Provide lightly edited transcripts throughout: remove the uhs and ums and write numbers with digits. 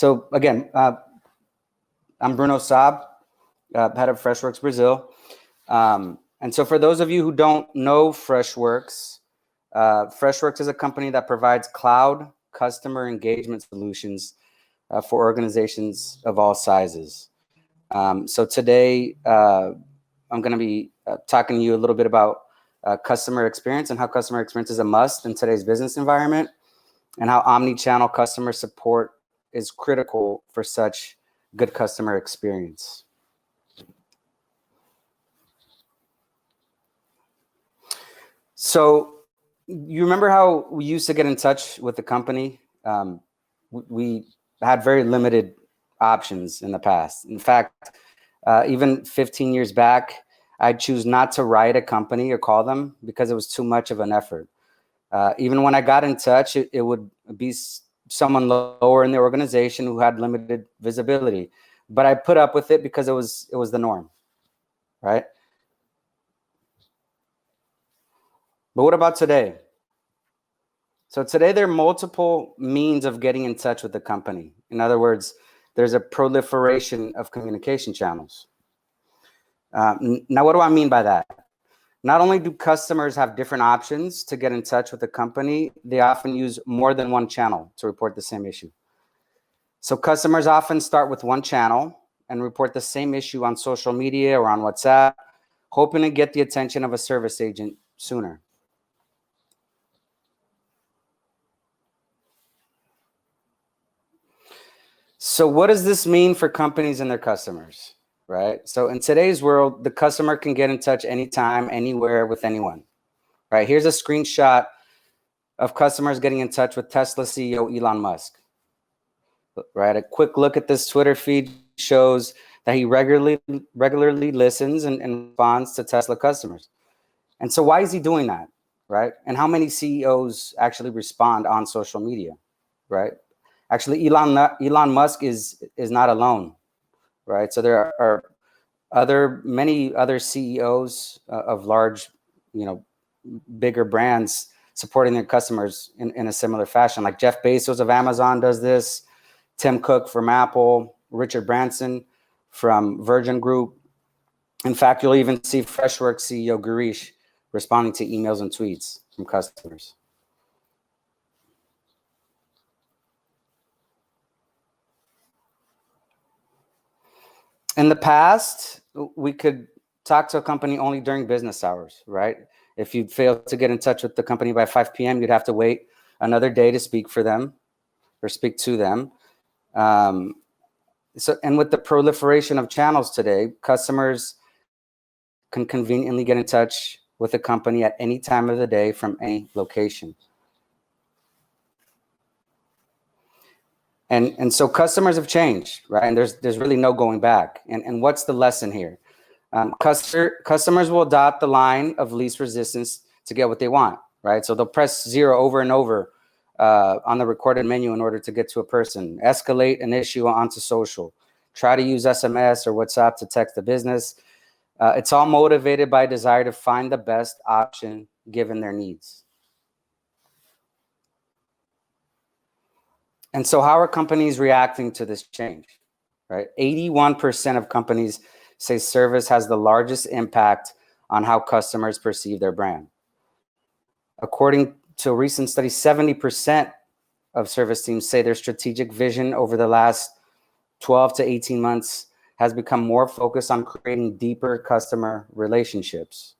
So again, I'm Bruno Saab, head of Freshworks Brazil. And so for those of you who don't know Freshworks, Freshworks is a company that provides cloud customer engagement solutions for organizations of all sizes. So today, I'm going to be talking to you a little bit about customer experience and how customer experience is a must in today's business environment, and how omni-channel customer support is critical for such good customer experience. So you remember how we used to get in touch with the company? We had very limited options in the past. In fact, even 15 years back, I'd choose not to write a company or call them because it was too much of an effort. Even when I got in touch, it would be someone lower in the organization who had limited visibility. But I put up with it because it was the norm, right? But what about today? So today there are multiple means of getting in touch with the company. In other words, there's a proliferation of communication channels. Now, what do I mean by that? Not only do customers have different options to get in touch with the company, they often use more than one channel to report the same issue. So customers often start with one channel and report the same issue on social media or on WhatsApp, hoping to get the attention of a service agent sooner. So what does this mean for companies and their customers, right? So in today's world, the customer can get in touch anytime, anywhere with anyone, right? Here's a screenshot of customers getting in touch with Tesla CEO Elon Musk, right? A quick look at this Twitter feed shows that he regularly listens and responds to Tesla customers. And so why is he doing that, right? And how many CEOs actually respond on social media, right? Actually, Elon Musk is not alone, right? So there are many other CEOs of large, bigger brands supporting their customers in a similar fashion. Like Jeff Bezos of Amazon does this, Tim Cook from Apple, Richard Branson from Virgin Group. In fact, you'll even see Freshworks CEO Girish responding to emails and tweets from customers. In the past, we could talk to a company only during business hours, right? If you failed to get in touch with the company by 5 p.m., you'd have to wait another day to speak for them or speak to them. And with the proliferation of channels today, customers can conveniently get in touch with a company at any time of the day from any location. And so customers have changed, right? And there's really no going back. And what's the lesson here? Customers will adopt the line of least resistance to get what they want, right? So they'll press 0 over and over on the recorded menu in order to get to a person, escalate an issue onto social, try to use SMS or WhatsApp to text the business. It's all motivated by a desire to find the best option given their needs. And so how are companies reacting to this change, right? 81% of companies say service has the largest impact on how customers perceive their brand. According to a recent study, 70% of service teams say their strategic vision over the last 12 to 18 months has become more focused on creating deeper customer relationships.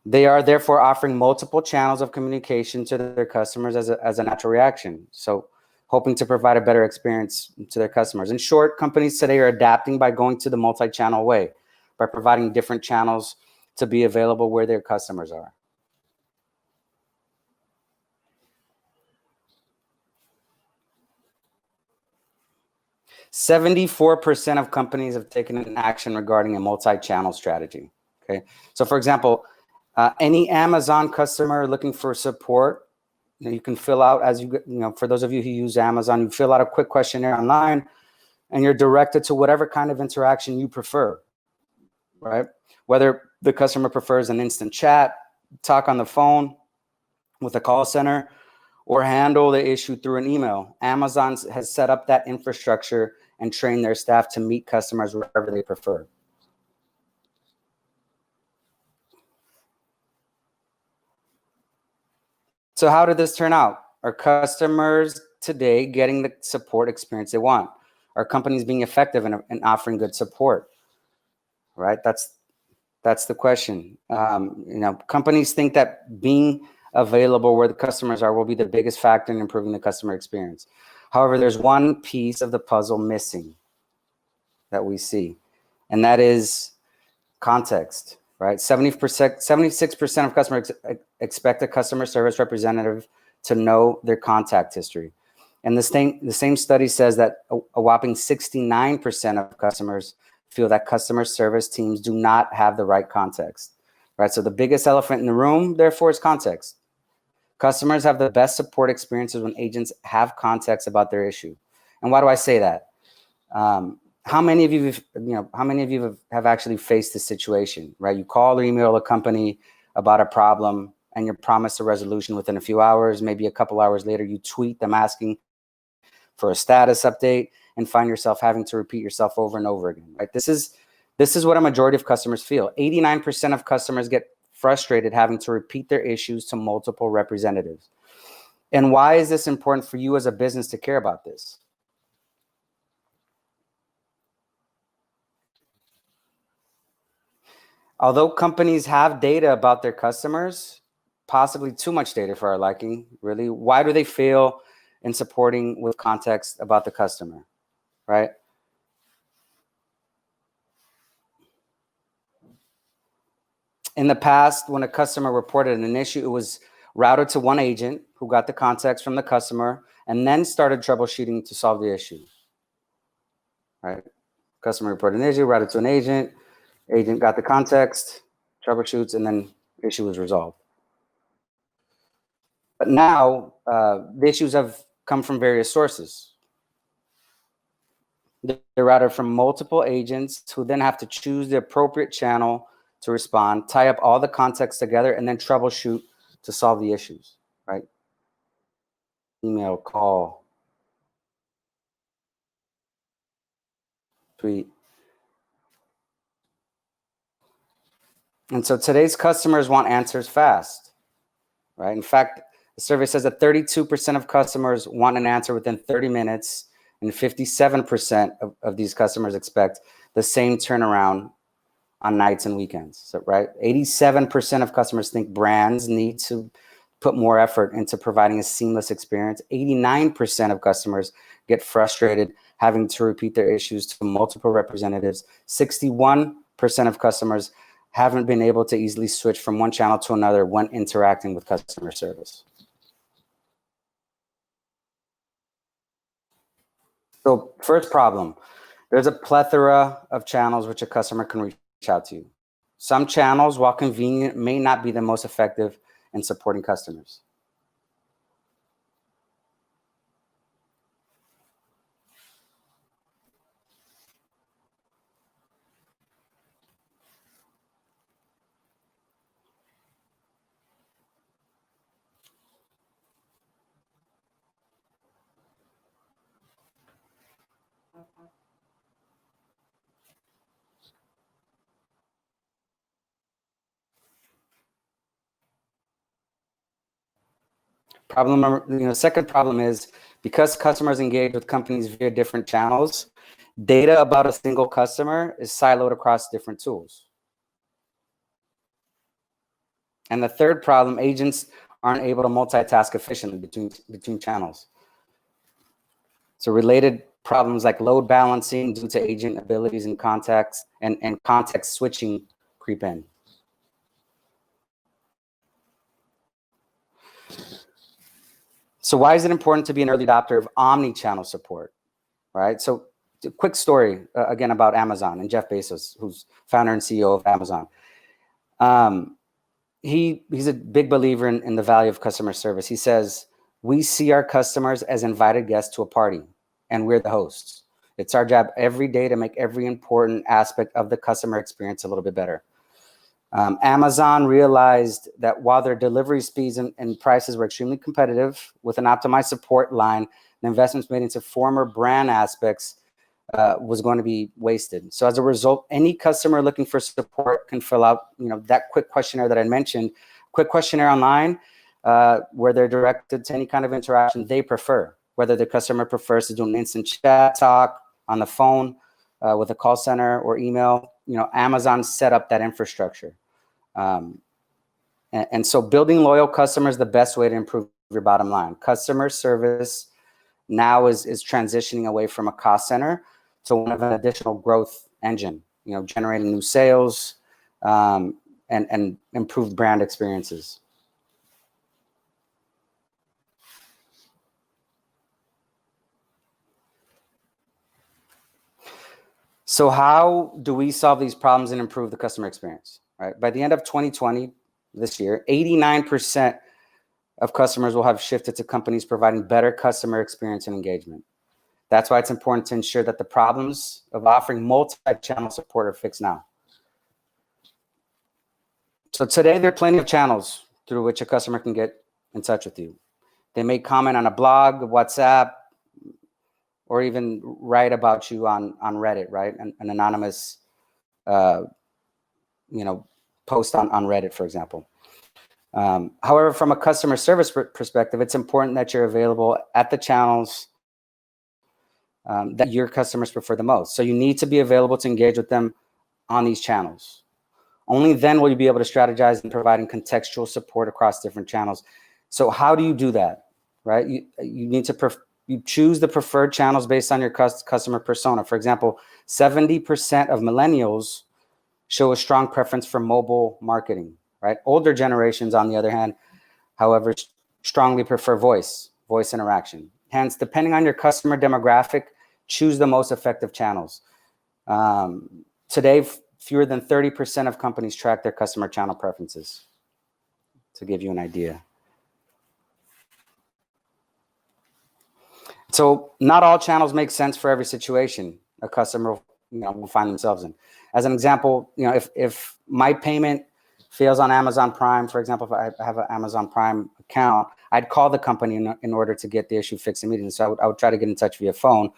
They are therefore offering multiple channels of communication to their customers as a natural reaction. So hoping to provide a better experience to their customers. In short, companies today are adapting by going to the multi-channel way, by providing different channels to be available where their customers are. "74% of companies have taken an action regarding a multi-channel strategy." Okay, so for example, any Amazon customer looking for support, you can fill out, for those of you who use Amazon, you fill out a quick questionnaire online and you're directed to whatever kind of interaction you prefer, right? Whether the customer prefers an instant chat, talk on the phone with a call center, or handle the issue through an email. Amazon has set up that infrastructure and trained their staff to meet customers wherever they prefer. So how did this turn out? Are customers today getting the support experience they want? Are companies being effective in offering good support? Right? That's the question. Companies think that being available where the customers are will be the biggest factor in improving the customer experience. However, there's one piece of the puzzle missing that we see, and that is context, right? 76% of customers expect a customer service representative to know their contact history. And the same study says that a whopping 69% of customers feel that customer service teams do not have the right context, right? So the biggest elephant in the room, therefore, is context. Customers have the best support experiences when agents have context about their issue. And why do I say that? How many of you have actually faced this situation, right? You call or email a company about a problem and you're promised a resolution within a few hours. Maybe a couple hours later, you tweet them asking for a status update and find yourself having to repeat yourself over and over again, right? This is what a majority of customers feel. 89% of customers get frustrated having to repeat their issues to multiple representatives. And why is this important for you as a business to care about this? Although companies have data about their customers, possibly too much data for our liking, really, why do they fail in supporting with context about the customer, right? In the past, when a customer reported an issue, it was routed to one agent who got the context from the customer and then started troubleshooting to solve the issue, right? Customer reported an issue, routed to an agent got the context, troubleshoots, and then the issue was resolved. But now the issues have come from various sources. They're routed from multiple agents who then have to choose the appropriate channel to respond, tie up all the context together, and then troubleshoot to solve the issues, right? Email, call, tweet. And so today's customers want answers fast, right? In fact, the survey says that 32% of customers want an answer within 30 minutes, and 57% of these customers expect the same turnaround on nights and weekends. So, right, 87% of customers think brands need to put more effort into providing a seamless experience. 89% of customers get frustrated having to repeat their issues to multiple representatives. 61% of customers haven't been able to easily switch from one channel to another when interacting with customer service. So first problem, there's a plethora of channels which a customer can reach out to you. Some channels, while convenient, may not be the most effective in supporting customers. Second problem is because customers engage with companies via different channels, data about a single customer is siloed across different tools. And the third problem, agents aren't able to multitask efficiently between channels. So related problems like load balancing due to agent abilities and context and context switching creep in. So why is it important to be an early adopter of omni-channel support, right? So a quick story, again, about Amazon and Jeff Bezos, who's founder and CEO of Amazon. He's a big believer in the value of customer service. He says, we see our customers as invited guests to a party, and we're the hosts. It's our job every day to make every important aspect of the customer experience a little bit better. Amazon realized that while their delivery speeds and prices were extremely competitive, with an optimized support line, the investments made into former brand aspects was going to be wasted. So as a result, any customer looking for support can fill out, that quick questionnaire that I mentioned, quick questionnaire online, where they're directed to any kind of interaction they prefer, whether the customer prefers to do an instant chat, talk on the phone, with a call center or email. Amazon set up that infrastructure. And so building loyal customers is the best way to improve your bottom line. Customer service now is transitioning away from a cost center to one of an additional growth engine, generating new sales, and improved brand experiences. So how do we solve these problems and improve the customer experience? Right? By the end of 2020, this year, 89% of customers will have shifted to companies providing better customer experience and engagement. That's why it's important to ensure that the problems of offering multi-channel support are fixed now. So today, there are plenty of channels through which a customer can get in touch with you. They may comment on a blog, WhatsApp, or even write about you on Reddit, right? An anonymous, post on Reddit, for example. However, from a customer service perspective, it's important that you're available at the channels that your customers prefer the most. So you need to be available to engage with them on these channels. Only then will you be able to strategize in providing contextual support across different channels. So how do you do that, right? You need to you choose the preferred channels based on your customer persona. For example, 70% of millennials show a strong preference for mobile marketing, right? Older generations, on the other hand, however, strongly prefer voice interaction. Hence, depending on your customer demographic, choose the most effective channels. Today, fewer than 30% of companies track their customer channel preferences, to give you an idea. So not all channels make sense for every situation a customer will find themselves in. As an example, if my payment fails on Amazon Prime, for example, if I have an Amazon Prime account, I'd call the company in order to get the issue fixed immediately. So I would try to get in touch via phone,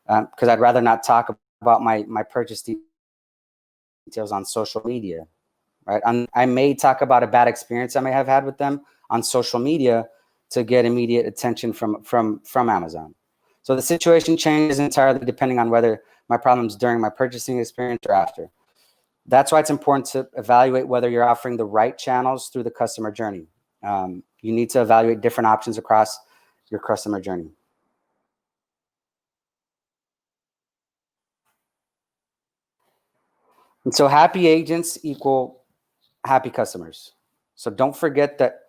because I'd rather not talk about my purchase details on social media, right? I may talk about a bad experience I may have had with them on social media to get immediate attention from Amazon. So the situation changes entirely depending on whether my problem's during my purchasing experience or after. That's why it's important to evaluate whether you're offering the right channels through the customer journey. You need to evaluate different options across your customer journey. And so happy agents equal happy customers. So don't forget that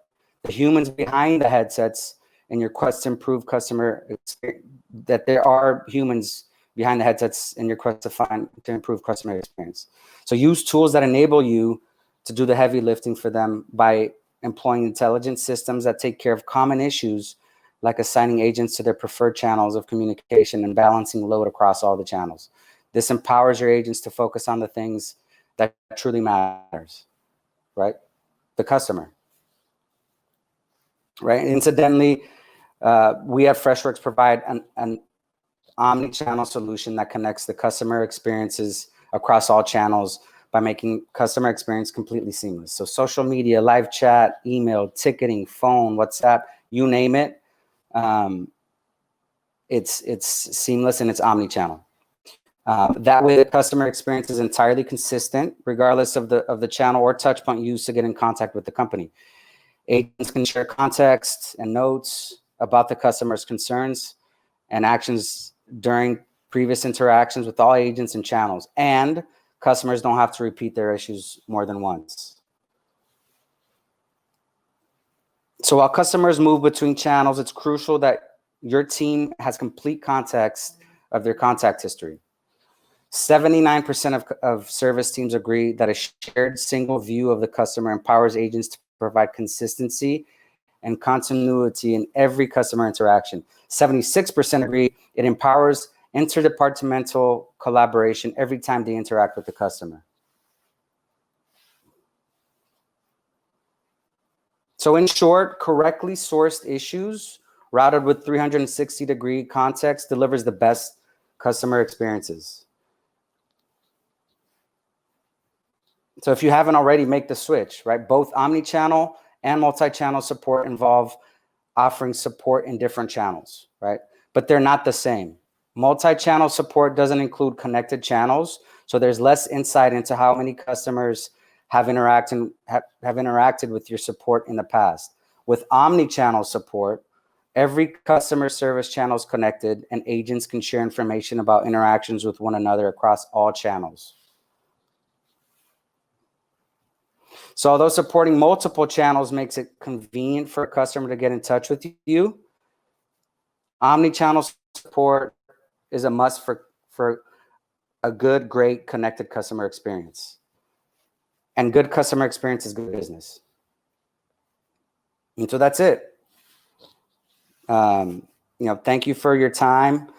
the humans behind the headsets in your quest to improve customer experience, that there are humans behind the headsets in your quest to improve customer experience. So use tools that enable you to do the heavy lifting for them by employing intelligent systems that take care of common issues, like assigning agents to their preferred channels of communication and balancing load across all the channels. This empowers your agents to focus on the things that truly matters, right? The customer, right? Incidentally, we at Freshworks provide an omnichannel solution that connects the customer experiences across all channels by making customer experience completely seamless. So social media, live chat, email, ticketing, phone, WhatsApp, you name it, it's seamless and it's omnichannel. That way, the customer experience is entirely consistent, regardless of the channel or touch point used to get in contact with the company. Agents can share context and notes about the customer's concerns and actions during previous interactions with all agents and channels, and customers don't have to repeat their issues more than once. So while customers move between channels, it's crucial that your team has complete context of their contact history. 79% of service teams agree that a shared single view of the customer empowers agents to provide consistency and continuity in every customer interaction. 76% agree it empowers interdepartmental collaboration every time they interact with the customer. So in short, correctly sourced issues routed with 360-degree context delivers the best customer experiences. So if you haven't already, make the switch, right? Both omni-channel and multi-channel support involve offering support in different channels, right? But they're not the same. Multi-channel support doesn't include connected channels, so there's less insight into how many customers have interacted with your support in the past. With omni-channel support, every customer service channel is connected, and agents can share information about interactions with one another across all channels. So although supporting multiple channels makes it convenient for a customer to get in touch with you, omni-channel support is a must for a good, great, connected customer experience. And good customer experience is good business. And so that's it. Thank you for your time.